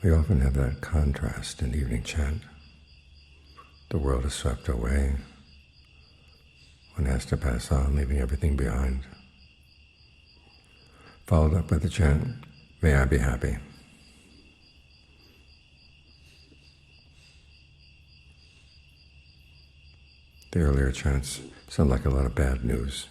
We often have that contrast in evening chant. The world is swept away. One has to pass on, leaving everything behind. Followed up by the chant, may I be happy. The earlier chants sound like a lot of bad news,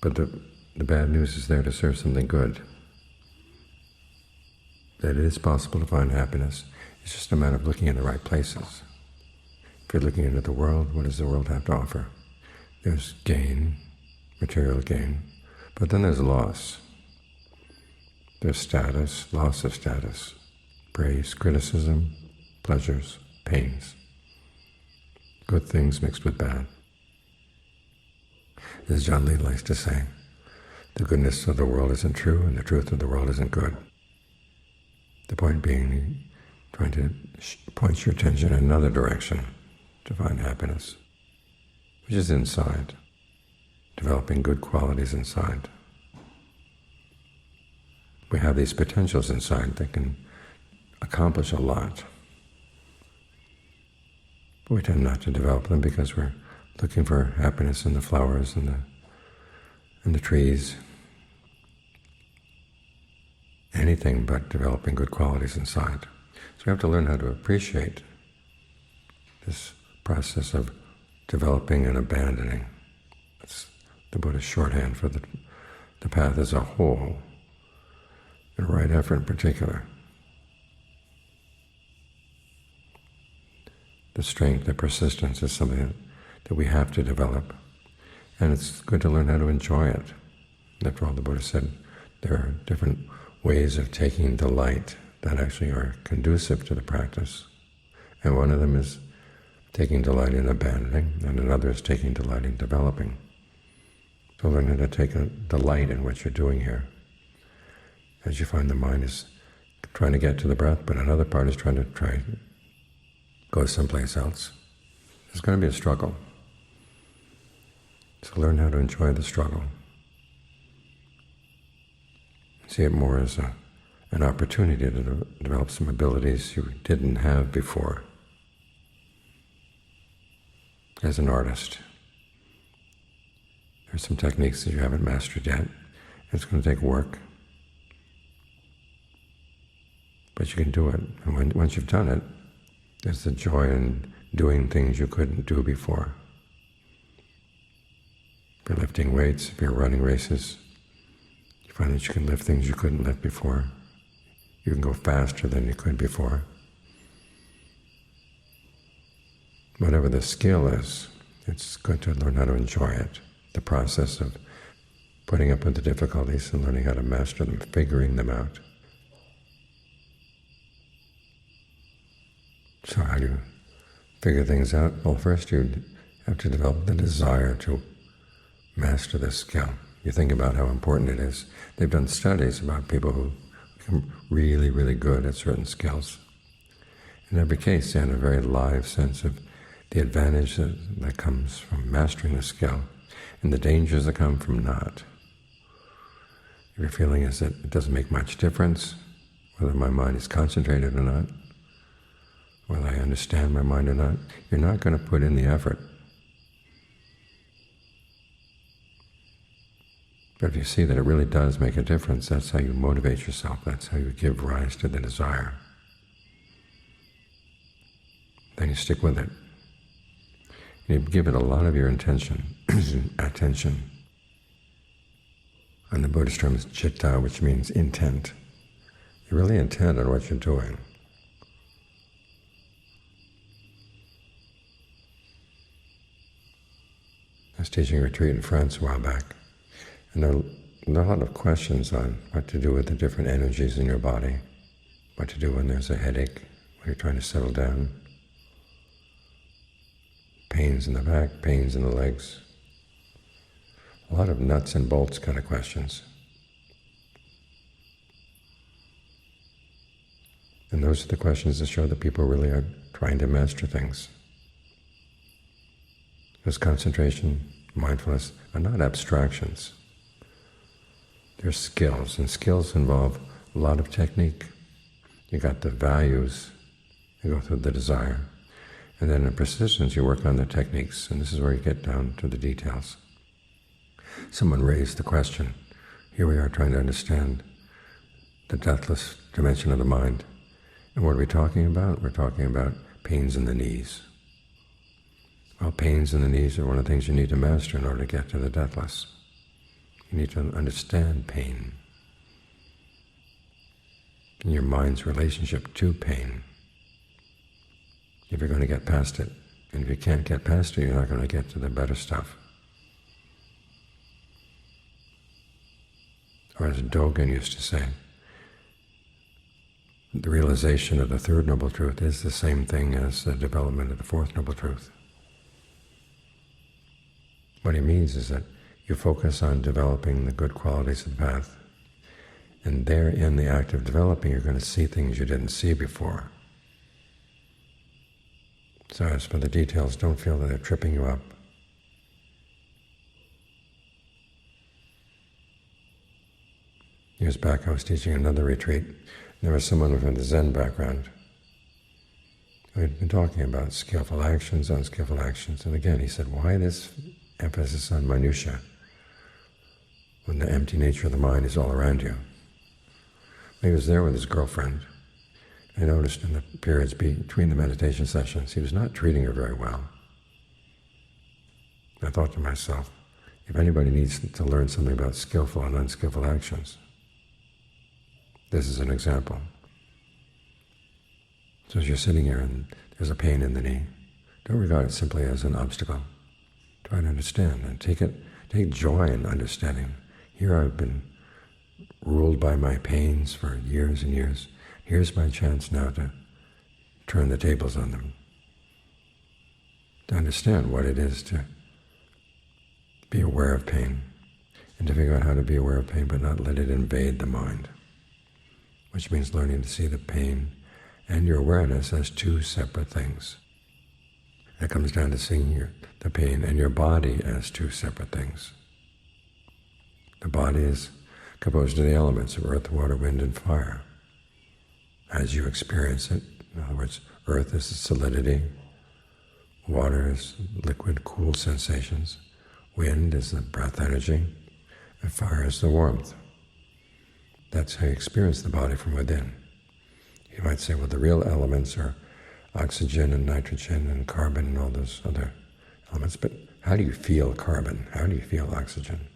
but the bad news is there to serve something good. That it is possible to find happiness. It's just a matter of looking in the right places. If you're looking into the world, what does the world have to offer? There's gain, material gain, but then there's loss. There's status, loss of status, praise, criticism, pleasures, pains. Good things mixed with bad. As John Lee likes to say, the goodness of the world isn't true and the truth of the world isn't good. The point being, trying to point your attention in another direction to find happiness, which is inside, developing good qualities inside. We have these potentials inside that can accomplish a lot, but we tend not to develop them because we're looking for happiness in the flowers and the trees. Anything but developing good qualities inside. So we have to learn how to appreciate this process of developing and abandoning. That's the Buddha's shorthand for the path as a whole, the right effort in particular. The strength, the persistence is something that we have to develop, and it's good to learn how to enjoy it. After all, the Buddha said there are different ways of taking delight that actually are conducive to the practice. And one of them is taking delight in abandoning, and another is taking delight in developing. So learn how to take a delight in what you're doing here. As you find the mind is trying to get to the breath, but another part is trying to go someplace else. There's going to be a struggle. So learn how to enjoy the struggle. See it more as an opportunity to develop some abilities you didn't have before. As an artist, there's some techniques that you haven't mastered yet. It's going to take work, but you can do it. And once you've done it, there's the joy in doing things you couldn't do before. If you're lifting weights, if you're running races, you find that you can lift things you couldn't lift before. You can go faster than you could before. Whatever the skill is, it's good to learn how to enjoy it. The process of putting up with the difficulties and learning how to master them, figuring them out. So how do you figure things out? Well, first you have to develop the desire to master this skill. You think about how important it is. They've done studies about people who become really, really good at certain skills. In every case, they had a very live sense of the advantage that comes from mastering the skill and the dangers that come from not. If your feeling is that it doesn't make much difference whether my mind is concentrated or not, whether I understand my mind or not, you're not going to put in the effort. But if you see that it really does make a difference, that's how you motivate yourself, that's how you give rise to the desire. Then you stick with it. You give it a lot of your attention. And the Buddhist term is citta, which means intent. You're really intent on what you're doing. I was teaching a retreat in France a while back, and there are a lot of questions on what to do with the different energies in your body, what to do when there's a headache, when you're trying to settle down, pains in the back, pains in the legs, a lot of nuts and bolts kind of questions. And those are the questions that show that people really are trying to master things. Because concentration, mindfulness are not abstractions. They're skills, and skills involve a lot of technique. You got the values, you go through the desire. And then in persistence, you work on the techniques, and this is where you get down to the details. Someone raised the question. Here we are trying to understand the deathless dimension of the mind. And what are we talking about? We're talking about pains in the knees. Well, pains in the knees are one of the things you need to master in order to get to the deathless. You need to understand pain, and your mind's relationship to pain, if you're going to get past it. And if you can't get past it, you're not going to get to the better stuff. Or as Dogen used to say, the realization of the third noble truth is the same thing as the development of the fourth noble truth. What he means is that you focus on developing the good qualities of the path, and there in the act of developing you're going to see things you didn't see before. So as for the details, don't feel that they're tripping you up. Years back I was teaching another retreat. There was someone from the Zen background who had been talking about skillful actions, unskillful actions. And again he said, why this emphasis on minutiae when the empty nature of the mind is all around you? He was there with his girlfriend. I noticed in the periods between the meditation sessions, he was not treating her very well. I thought to myself, if anybody needs to learn something about skillful and unskillful actions, this is an example. So as you're sitting here and there's a pain in the knee, don't regard it simply as an obstacle. Try to understand and take joy in understanding. Here I've been ruled by my pains for years and years. Here's my chance now to turn the tables on them, to understand what it is to be aware of pain, and to figure out how to be aware of pain but not let it invade the mind, which means learning to see the pain and your awareness as two separate things. It comes down to seeing the pain and your body as two separate things. The body is composed of the elements of earth, water, wind, and fire. As you experience it, in other words, earth is the solidity, water is liquid, cool sensations, wind is the breath energy, and fire is the warmth. That's how you experience the body from within. You might say, well, the real elements are oxygen and nitrogen and carbon and all those other elements, but how do you feel carbon? How do you feel oxygen?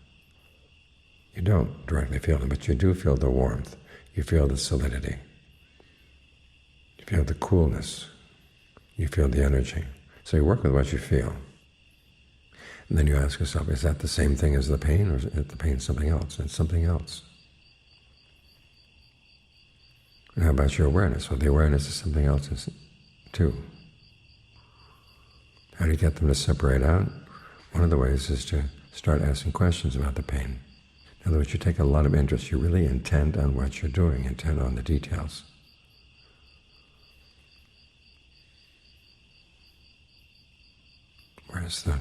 You don't directly feel them, but you do feel the warmth. You feel the solidity. You feel the coolness. You feel the energy. So you work with what you feel. And then you ask yourself, is that the same thing as the pain, or is the pain something else? It's something else. And how about your awareness? Well, the awareness is something else too. How do you get them to separate out? One of the ways is to start asking questions about the pain. In other words, you take a lot of interest. You're really intent on what you're doing, intent on the details. Where's the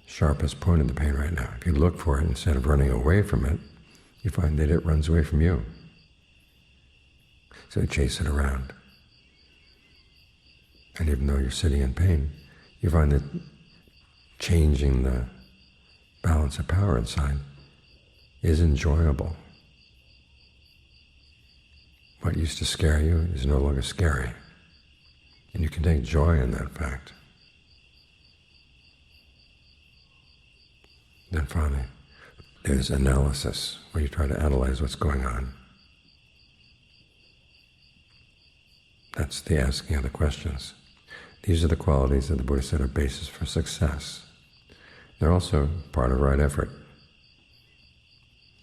sharpest point of the pain right now? If you look for it instead of running away from it, you find that it runs away from you. So you chase it around. And even though you're sitting in pain, you find that changing the balance of power inside is enjoyable. What used to scare you is no longer scary. And you can take joy in that fact. Then finally, there's analysis, where you try to analyze what's going on. That's the asking of the questions. These are the qualities that the Buddha said are basis for success. They're also part of right effort.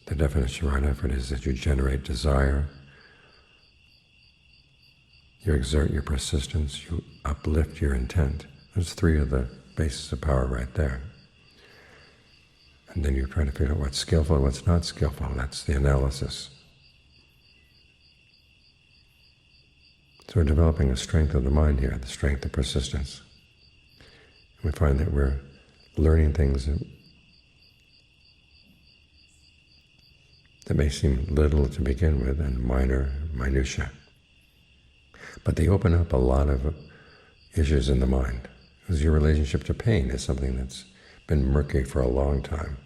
The definition of right effort is that you generate desire, you exert your persistence, you uplift your intent. There's three of the bases of power right there. And then you try to figure out what's skillful and what's not skillful. That's the analysis. So we're developing a strength of the mind here, the strength of persistence. We find that we're learning things that may seem little to begin with and minutiae. But they open up a lot of issues in the mind, because your relationship to pain is something that's been murky for a long time.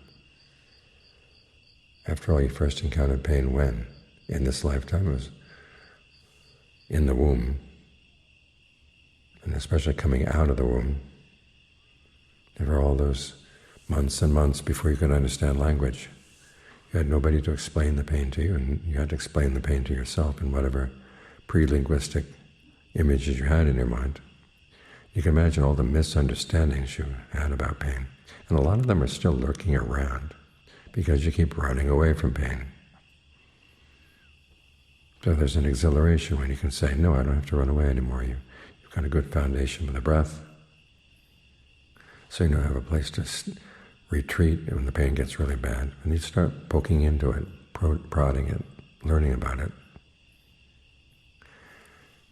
After all, you first encountered pain when? In this lifetime. It was in the womb, and especially coming out of the womb. There were all those months and months before you could understand language. You had nobody to explain the pain to you, and you had to explain the pain to yourself in whatever pre-linguistic images you had in your mind. You can imagine all the misunderstandings you had about pain. And a lot of them are still lurking around because you keep running away from pain. So there's an exhilaration when you can say, no, I don't have to run away anymore. You've got a good foundation with the breath. So you now have a place to retreat when the pain gets really bad. And you start poking into it, prodding it, learning about it,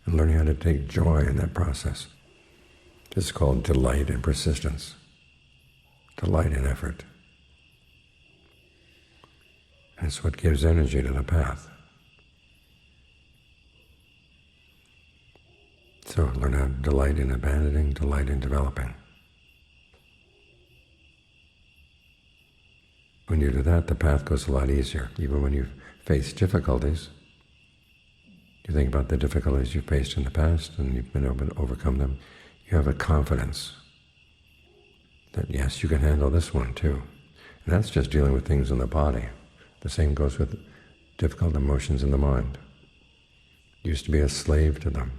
and learning how to take joy in that process. This is called delight in persistence, delight in effort. And it's what gives energy to the path. So learn how to delight in abandoning, delight in developing. When you do that, the path goes a lot easier. Even when you face difficulties, you think about the difficulties you faced in the past and you've been able to overcome them, you have a confidence that yes, you can handle this one too. And that's just dealing with things in the body. The same goes with difficult emotions in the mind. You used to be a slave to them,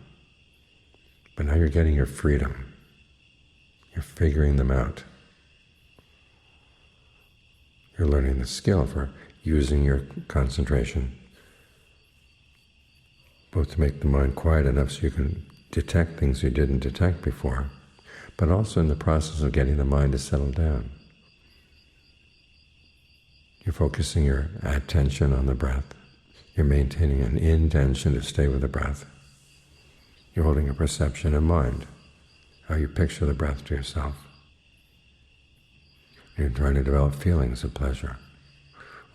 but now you're getting your freedom. You're figuring them out. You're learning the skill for using your concentration, both to make the mind quiet enough so you can detect things you didn't detect before, but also in the process of getting the mind to settle down. You're focusing your attention on the breath. You're maintaining an intention to stay with the breath. You're holding a perception in mind, how you picture the breath to yourself. You're trying to develop feelings of pleasure.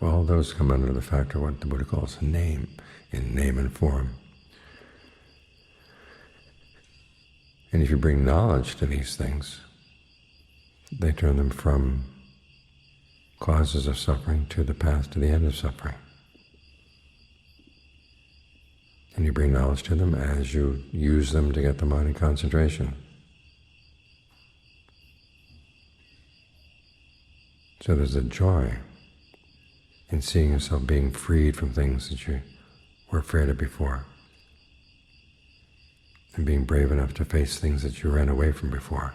Well, all those come under the factor of what the Buddha calls name, in name and form. And if you bring knowledge to these things, they turn them from causes of suffering to the path to the end of suffering. And you bring knowledge to them as you use them to get the mind in concentration. So there's a joy in seeing yourself being freed from things that you were afraid of before, and being brave enough to face things that you ran away from before.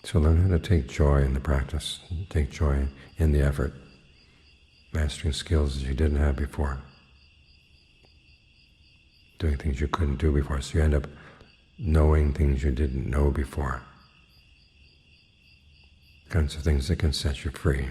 So learn how to take joy in the practice, take joy in the effort, mastering skills that you didn't have before, doing things you couldn't do before, so you end up knowing things you didn't know before, kinds of things that can set you free.